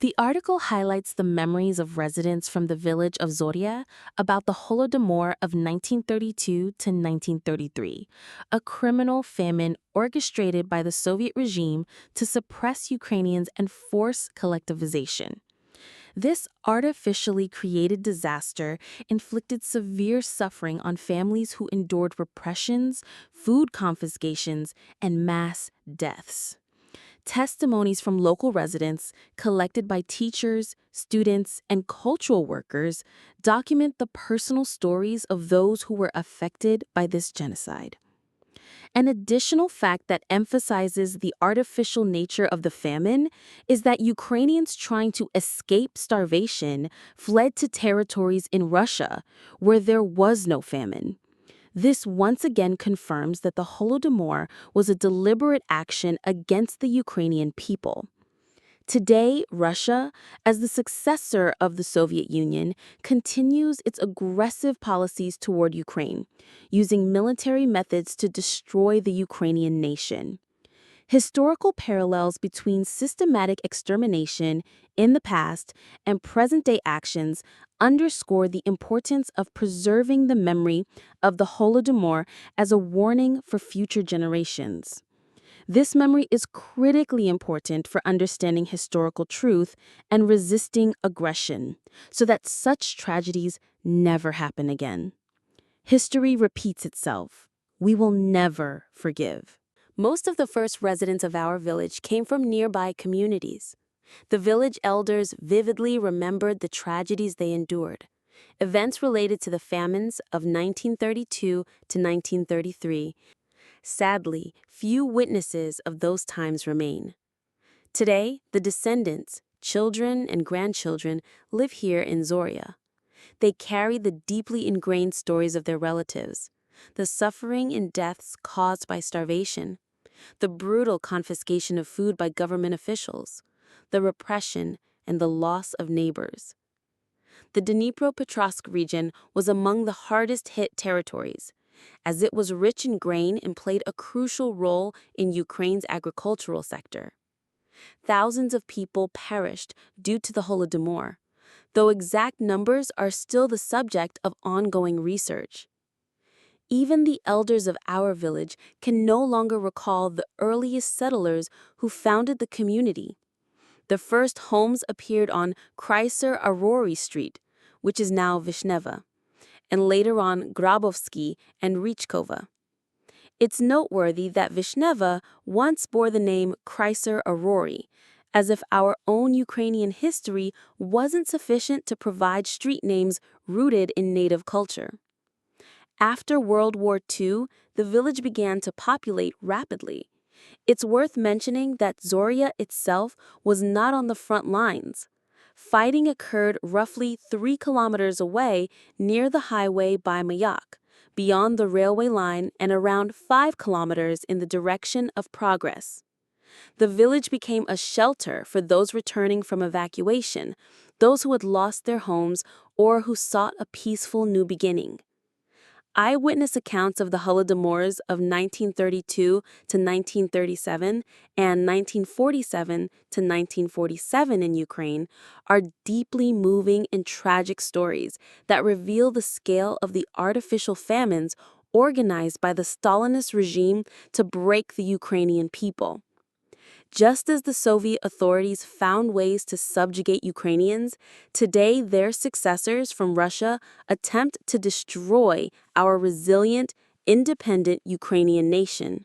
The article highlights the memories of residents from the village of Zorya about the Holodomor of 1932 to 1933, a criminal famine orchestrated by the Soviet regime to suppress Ukrainians and force collectivization. This artificially created disaster inflicted severe suffering on families who endured repressions, food confiscations, and mass deaths. Testimonies from local residents, collected by teachers, students, and cultural workers, document the personal stories of those who were affected by this genocide. An additional fact that emphasizes the artificial nature of the famine is that Ukrainians trying to escape starvation fled to territories in Russia where there was no famine. This once again confirms that the Holodomor was a deliberate action against the Ukrainian people. Today, Russia, as the successor of the Soviet Union, continues its aggressive policies toward Ukraine, using military methods to destroy the Ukrainian nation. Historical parallels between systematic extermination in the past and present-day actions underscore the importance of preserving the memory of the Holodomor as a warning for future generations. This memory is critically important for understanding historical truth and resisting aggression, so that such tragedies never happen again. History repeats itself. We will never forgive. Most of the first residents of our village came from nearby communities. The village elders vividly remembered the tragedies they endured, events related to the famines of 1932 to 1933. Sadly, few witnesses of those times remain. Today, the descendants, children and grandchildren, live here in Zorya. They carry the deeply ingrained stories of their relatives, the suffering and deaths caused by starvation, the brutal confiscation of food by government officials, the repression and the loss of neighbors. The Dnipropetrovsk region was among the hardest hit territories, as it was rich in grain and played a crucial role in Ukraine's agricultural sector. Thousands of people perished due to the Holodomor, though exact numbers are still the subject of ongoing research. Even the elders of our village can no longer recall the earliest settlers who founded the community. The first homes appeared on Kraiser Aurori Street, which is now Vishneva, and later on Grabovsky and Rychkova. It's noteworthy that Vishneva once bore the name Kraiser Aurori, as if our own Ukrainian history wasn't sufficient to provide street names rooted in native culture. After World War II, the village began to populate rapidly. It's worth mentioning that Zorya itself was not on the front lines. Fighting occurred roughly 3 kilometers away near the highway by Mayak, beyond the railway line, and around 5 kilometers in the direction of Progress. The village became a shelter for those returning from evacuation, those who had lost their homes or who sought a peaceful new beginning. Eyewitness accounts of the Holodomors of 1932 to 1937 and 1947 to 1947 in Ukraine are deeply moving and tragic stories that reveal the scale of the artificial famines organized by the Stalinist regime to break the Ukrainian people. Just as the Soviet authorities found ways to subjugate Ukrainians, today their successors from Russia attempt to destroy our resilient, independent Ukrainian nation.